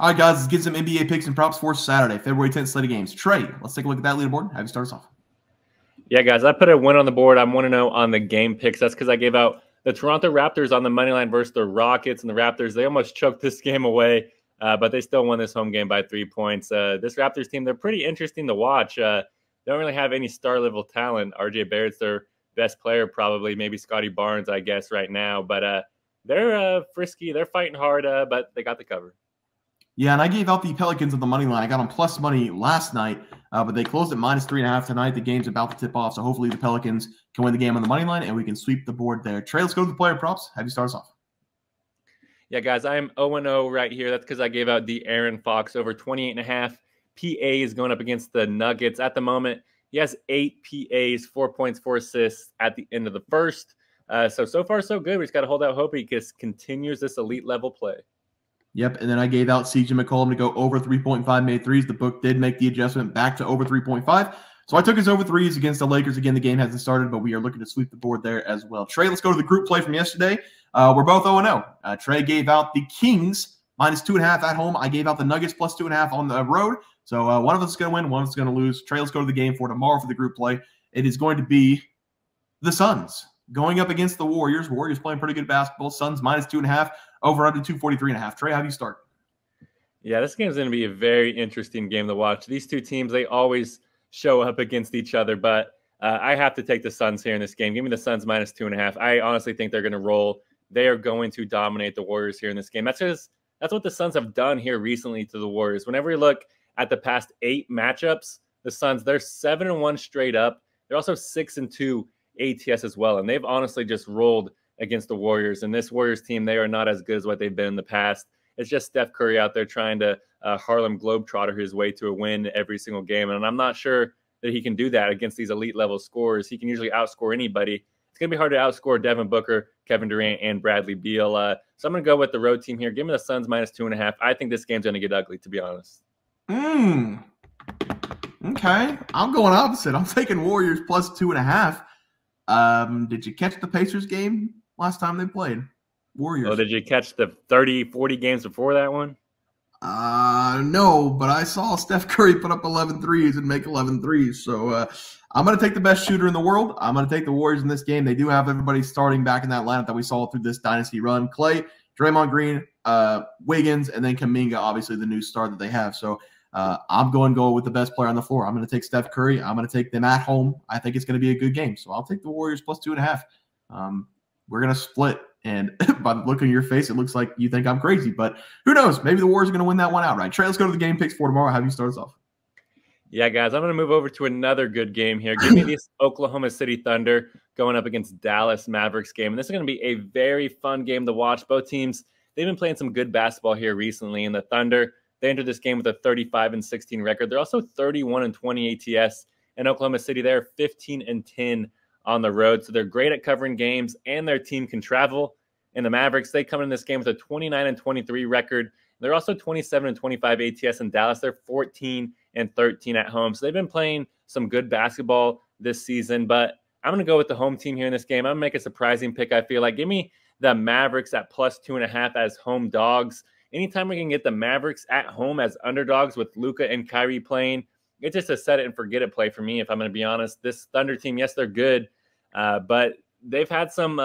All right, guys, let's get some NBA picks and props for Saturday, February 10th slate of games. Trey, let's take a look at that leaderboard. Have you start us off? Yeah, guys, I put a win on the board. I'm 1-0 on the game picks. That's because I gave out the Toronto Raptors on the money line versus the Rockets, and the Raptors, they almost choked this game away, but they still won this home game by 3 points. This Raptors team, they're pretty interesting to watch. They don't really have any star-level talent. RJ Barrett's their best player probably, maybe Scotty Barnes, I guess, right now. But they're frisky. They're fighting hard, but they got the cover. Yeah, and I gave out the Pelicans on the money line. I got them plus money last night, but they closed at -3.5 tonight. The game's about to tip off, so hopefully the Pelicans can win the game on the money line, and we can sweep the board there. Trey, let's go to the player props. Have you start us off? Yeah, guys, I'm 0-0 right here. That's because I gave out the Aaron Fox over 28.5. PA is going up against the Nuggets. At the moment, he has 8 PAs, 4 points, 4 assists at the end of the first. So far, so good. We just got to hold out hope he just continues this elite level play. Yep, and then I gave out CJ McCollum to go over 3.5 made threes. The book did make the adjustment back to over 3.5. So I took his over threes against the Lakers. Again, the game hasn't started, but we are looking to sweep the board there as well. Trey, let's go to the group play from yesterday. We're both 0-0. Trey gave out the Kings -2.5 at home. I gave out the Nuggets +2.5 on the road. So one of us is going to win, one of us is going to lose. Trey, let's go to the game for tomorrow for the group play. It is going to be the Suns going up against the Warriors. Warriors playing pretty good basketball. Suns -2.5, over under 243.5. Trey, how do you start? Yeah, this game is going to be a very interesting game to watch. These two teams, they always show up against each other, but I have to take the Suns here in this game. Give me the Suns -2.5. I honestly think they're going to roll. They are going to dominate the Warriors here in this game. That's what the Suns have done here recently to the Warriors. Whenever you look at the past 8 matchups, the Suns, they're 7-1 straight up. They're also 6-2 ATS as well, and they've honestly just rolled against the Warriors. And this Warriors team, they are not as good as what they've been in the past. It's just Steph Curry out there trying to Harlem Globetrotter his way to a win every single game. And I'm not sure that he can do that against these elite level scorers. He can usually outscore anybody. It's going to be hard to outscore Devin Booker, Kevin Durant, and Bradley Beal. So I'm going to go with the road team here. Give me the Suns -2.5. I think this game's going to get ugly, to be honest. Okay. I'm going opposite. I'm taking Warriors +2.5. Did you catch the Pacers game last time they played? Warriors. Oh, did you catch the 30, 40 games before that one? No, but I saw Steph Curry put up 11 threes and make 11 threes. So I'm going to take the best shooter in the world. I'm going to take the Warriors in this game. They do have everybody starting back in that lineup that we saw through this dynasty run. Clay, Draymond Green, Wiggins, and then Kuminga, obviously the new star that they have. So I'm going to go with the best player on the floor. I'm going to take Steph Curry. I'm going to take them at home. I think it's going to be a good game. So I'll take the Warriors +2.5. We're going to split. And by the look on your face, it looks like you think I'm crazy. But who knows? Maybe the Warriors are going to win that one outright. Trey, let's go to the game picks for tomorrow. Have you start us off? Yeah, guys, I'm going to move over to another good game here. Give me this Oklahoma City Thunder going up against Dallas Mavericks game. And this is going to be a very fun game to watch. Both teams, they've been playing some good basketball here recently. And the Thunder, they entered this game with a 35-16 record. They're also 31-20 ATS. And Oklahoma City, they're 15-10 on the road. So they're great at covering games, and their team can travel. And the Mavericks, they come in this game with a 29-23 record. They're also 27-25 ATS in Dallas. They're 14-13 at home. So they've been playing some good basketball this season. But I'm going to go with the home team here in this game. I'm going to make a surprising pick, I feel like. Give me the Mavericks at +2.5 as home dogs. Anytime we can get the Mavericks at home as underdogs with Luka and Kyrie playing, it's just a set it and forget it play for me, if I'm going to be honest. This Thunder team, yes, they're good, but they've had some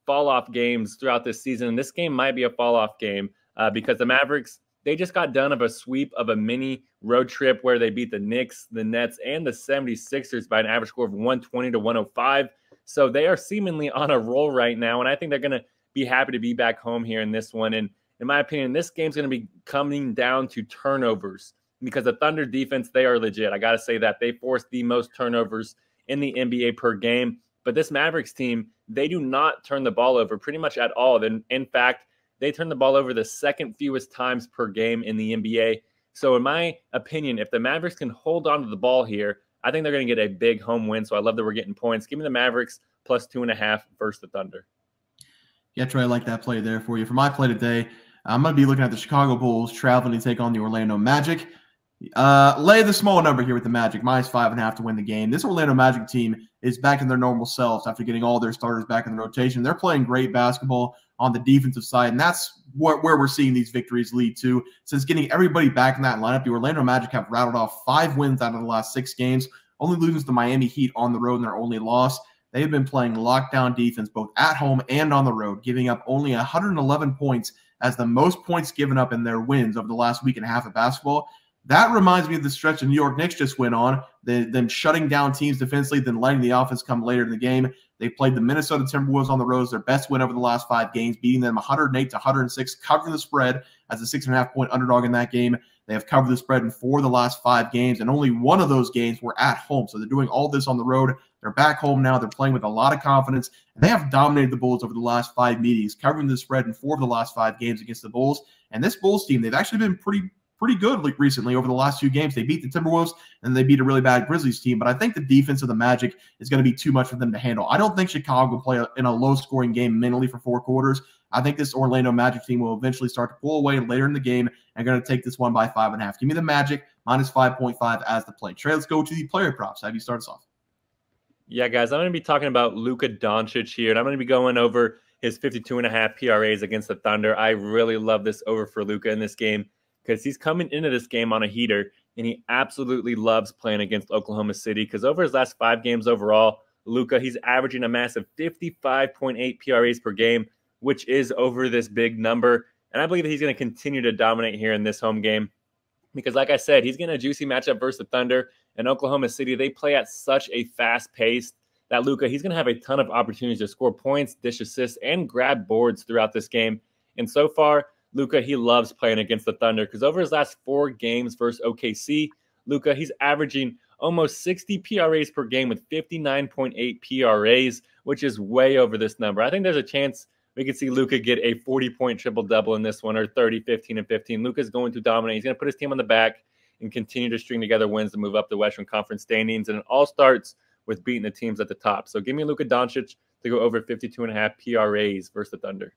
fall-off games throughout this season. And this game might be a fall-off game because the Mavericks, they just got done of a sweep of a mini road trip where they beat the Knicks, the Nets, and the 76ers by an average score of 120-105. So they are seemingly on a roll right now, and I think they're going to be happy to be back home here in this one. And in my opinion, this game's going to be coming down to turnovers, because the Thunder defense, they are legit. I got to say that. They force the most turnovers in the NBA per game. But this Mavericks team, they do not turn the ball over pretty much at all. In fact, they turn the ball over the second fewest times per game in the NBA. So in my opinion, if the Mavericks can hold on to the ball here, I think they're going to get a big home win. So I love that we're getting points. Give me the Mavericks +2.5 versus the Thunder. Yeah, Trey, I like that play there for you. For my play today, I'm going to be looking at the Chicago Bulls traveling to take on the Orlando Magic. Lay the small number here with the Magic, -5.5 to win the game. This Orlando Magic team is back in their normal selves after getting all their starters back in the rotation. They're playing great basketball on the defensive side, and that's where we're seeing these victories lead to. Since getting everybody back in that lineup, the Orlando Magic have rattled off 5 wins out of the last 6 games, only losing to the Miami Heat on the road in their only loss. They've been playing lockdown defense both at home and on the road, giving up only 111 points as the most points given up in their wins over the last week and a half of basketball. That reminds me of the stretch the New York Knicks just went on, them shutting down teams defensively, then letting the offense come later in the game. They played the Minnesota Timberwolves on the road, their best win over the last 5 games, beating them 108-106, covering the spread as a 6.5-point underdog in that game. They have covered the spread in 4 of the last 5 games, and only 1 of those games were at home. So they're doing all this on the road. They're back home now. They're playing with a lot of confidence, and they have dominated the Bulls over the last 5 meetings, covering the spread in 4 of the last 5 games against the Bulls. And this Bulls team, they've actually been pretty good recently over the last 2 games. They beat the Timberwolves, and they beat a really bad Grizzlies team. But I think the defense of the Magic is going to be too much for them to handle. I don't think Chicago will play in a low-scoring game mentally for 4 quarters. I think this Orlando Magic team will eventually start to pull away later in the game and going to take this one by 5.5. Give me the Magic minus 5.5 as the play. Trey, let's go to the player props. Have you start us off? Yeah, guys, I'm going to be talking about Luka Doncic here, and I'm going to be going over his 52.5 PRAs against the Thunder. I really love this over for Luka in this game because he's coming into this game on a heater, and he absolutely loves playing against Oklahoma City because over his last 5 games overall, Luka, he's averaging a massive 55.8 PRAs per game, which is over this big number. And I believe that he's going to continue to dominate here in this home game because, like I said, he's getting a juicy matchup versus the Thunder. And Oklahoma City, they play at such a fast pace that Luka, he's going to have a ton of opportunities to score points, dish assists, and grab boards throughout this game. And so far, Luka, he loves playing against the Thunder because over his last 4 games versus OKC, Luka, he's averaging almost 60 PRAs per game with 59.8 PRAs, which is way over this number. I think there's a chance we could see Luka get a 40-point triple-double in this one, or 30, 15, and 15. Luka's going to dominate. He's going to put his team on the back and continue to string together wins to move up the Western Conference standings. And it all starts with beating the teams at the top. So give me Luka Doncic to go over 52.5 PRAs versus the Thunder.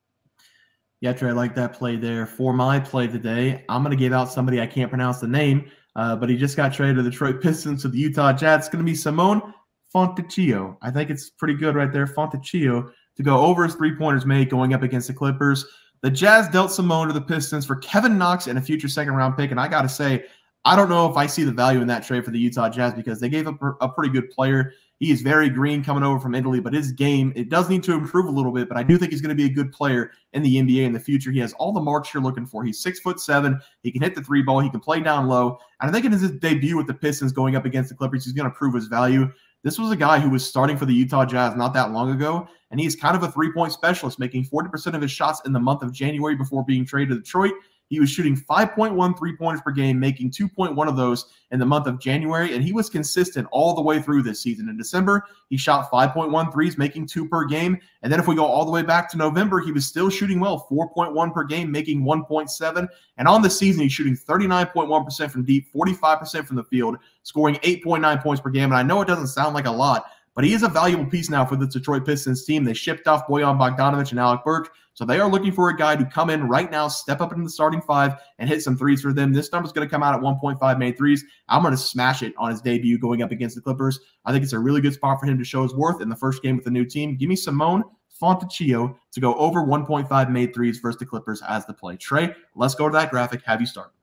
Yeah, Trey, I like that play there. For my play today, I'm going to give out somebody I can't pronounce the name, but he just got traded to the Detroit Pistons to the Utah Jazz. It's going to be Simone Fontecchio. I think it's pretty good right there, Fontecchio, to go over his 3-pointers made going up against the Clippers. The Jazz dealt Simone to the Pistons for Kevin Knox and a future second-round pick, and I got to say, I don't know if I see the value in that trade for the Utah Jazz because they gave up a pretty good player. He is very green coming over from Italy, but his game, it does need to improve a little bit, but I do think he's going to be a good player in the NBA in the future. He has all the marks you're looking for. He's 6'7". He can hit the 3-ball. He can play down low. And I think in his debut with the Pistons going up against the Clippers, he's going to prove his value. This was a guy who was starting for the Utah Jazz not that long ago, and he's kind of a 3-point specialist, making 40% of his shots in the month of January before being traded to Detroit. He was shooting 5.1 3-pointers per game, making 2.1 of those in the month of January, and he was consistent all the way through this season. In December, he shot 5.1 threes, making 2 per game. And then if we go all the way back to November, he was still shooting well, 4.1 per game, making 1.7. And on the season, he's shooting 39.1% from deep, 45% from the field, scoring 8.9 points per game. And I know it doesn't sound like a lot, but he is a valuable piece now for the Detroit Pistons team. They shipped off Bojan Bogdanovic and Alec Burke, so they are looking for a guy to come in right now, step up into the starting 5, and hit some threes for them. This number is going to come out at 1.5 made threes. I'm going to smash it on his debut going up against the Clippers. I think it's a really good spot for him to show his worth in the first game with the new team. Give me Simone Fontecchio to go over 1.5 made threes versus the Clippers as the play. Trey, let's go to that graphic. Have you start?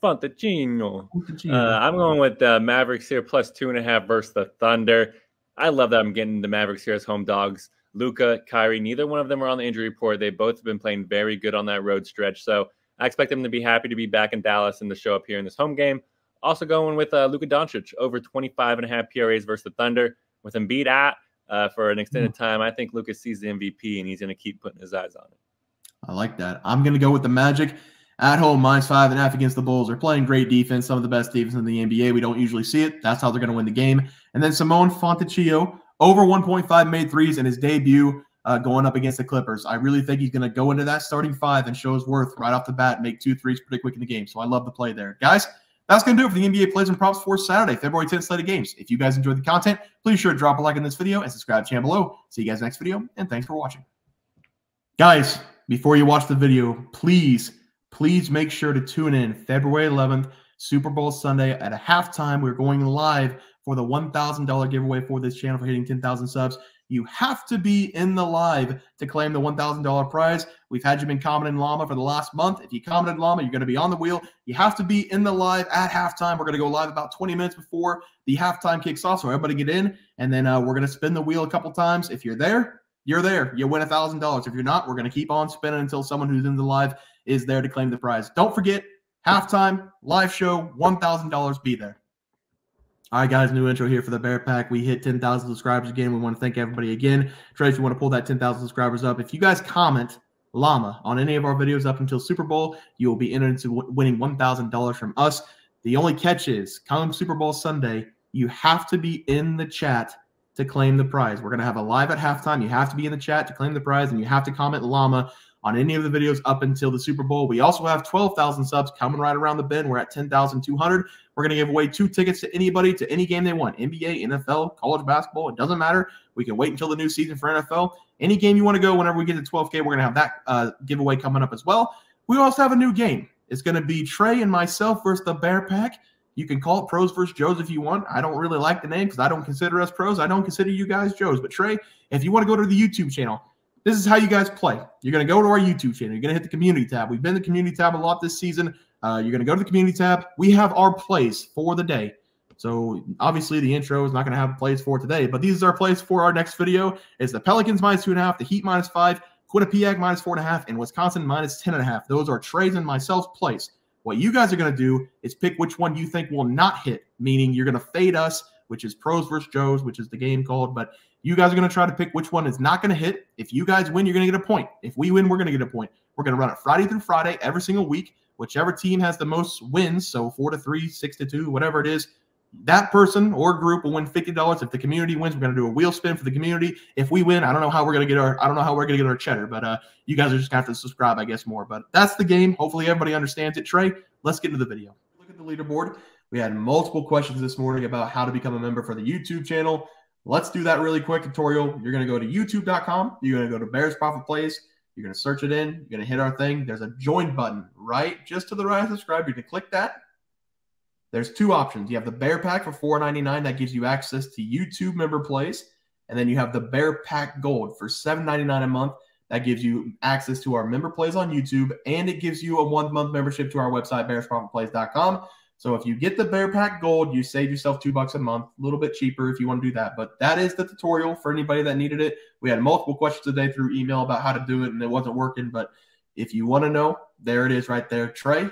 Fontecchio. I'm going with the Mavericks here, plus 2.5 versus the Thunder. I love that I'm getting the Mavericks here as home dogs. Luka, Kyrie, neither one of them are on the injury report. They've both been playing very good on that road stretch. So I expect them to be happy to be back in Dallas and to show up here in this home game. Also going with Luka Doncic, over 25.5 PRAs versus the Thunder. With Embiid out for an extended time, I think Luka sees the MVP, and he's going to keep putting his eyes on it. I like that. I'm going to go with the Magic. At home, minus 5.5 against the Bulls. They're playing great defense, some of the best defense in the NBA. We don't usually see it. That's how they're going to win the game. And then Simone Fontecchio, over 1.5 made threes in his debut going up against the Clippers. I really think he's going to go into that starting 5 and show his worth right off the bat, make 2 threes pretty quick in the game. So I love the play there. Guys, that's going to do it for the NBA plays and props for Saturday, February 10th slate of games. If you guys enjoyed the content, please sure to drop a like in this video and subscribe to the channel below. See you guys next video, and thanks for watching. Guys, before you watch the video, please make sure to tune in February 11th, Super Bowl Sunday at a halftime. We're going live for the $1,000 giveaway for this channel for hitting 10,000 subs. You have to be in the live to claim the $1,000 prize. We've had you been commenting Llama for the last month. If you commented Llama, you're going to be on the wheel. You have to be in the live at halftime. We're going to go live about 20 minutes before the halftime kicks off, so everybody get in, and then we're going to spin the wheel a couple times. If you're there, you're there. You win $1,000. If you're not, we're going to keep on spinning until someone who's in the live is there to claim the prize. Don't forget, halftime, live show, $1,000. Be there. All right, guys, new intro here for the Bear Pack. We hit 10,000 subscribers again. We want to thank everybody again. Trey, if you want to pull that 10,000 subscribers up, if you guys comment Llama on any of our videos up until Super Bowl, you will be entered into winning $1,000 from us. The only catch is, come Super Bowl Sunday, you have to be in the chat to claim the prize. We're going to have a live at halftime. You have to be in the chat to claim the prize, and you have to comment Llama on any of the videos up until the Super Bowl. We also have 12,000 subs coming right around the bend. We're at 10,200. We're going to give away 2 tickets to anybody to any game they want, NBA, NFL, college basketball. It doesn't matter. We can wait until the new season for NFL. Any game you want to go, whenever we get to 12K, we're going to have that giveaway coming up as well. We also have a new game. It's going to be Trey and myself versus the Bear Pack. You can call it Pros versus Joes if you want. I don't really like the name because I don't consider us pros. I don't consider you guys Joes. But Trey, if you want to go to the YouTube channel, this is how you guys play. You're going to go to our YouTube channel. You're going to hit the community tab. We've been in the community tab a lot this season. You're going to go to the community tab. We have our plays for the day. So obviously the intro is not going to have plays for today, but these are our plays for our next video. It's the Pelicans -2.5, the Heat -5, Quinnipiac -4.5, and Wisconsin -10.5. Those are Trey's and myself's plays. What you guys are going to do is pick which one you think will not hit, meaning you're going to fade us, which is Pros versus Joes, which is the game called. But you guys are going to try to pick which one is not going to hit. If you guys win, you're going to get a point. If we win, we're going to get a point. We're going to run it Friday through Friday every single week. Whichever team has the most wins, so 4-3, 6-2, whatever it is, that person or group will win $50. If the community wins, we're going to do a wheel spin for the community. If we win, I don't know how we're going to get our cheddar, but you guys are just going to have to subscribe, I guess, more. But that's the game. Hopefully everybody understands it. Trey, let's get into the video. Look at the leaderboard. We had multiple questions this morning about how to become a member for the YouTube channel. Let's do that really quick tutorial. You're going to go to youtube.com. You're going to go to Bears Profit Plays. You're going to search it in. You're going to hit our thing. There's a join button right just to the right of subscribe. You're going to click that. There's 2 options. You have the Bear Pack for $4.99. That gives you access to YouTube member plays. And then you have the Bear Pack Gold for $7.99 a month. That gives you access to our member plays on YouTube. And it gives you a 1-month membership to our website, bearsprofitplays.com. So if you get the Bear Pack Gold, you save yourself $2 a month, a little bit cheaper if you want to do that. But that is the tutorial for anybody that needed it. We had multiple questions today through email about how to do it, and it wasn't working. But if you want to know, there it is right there. Trey,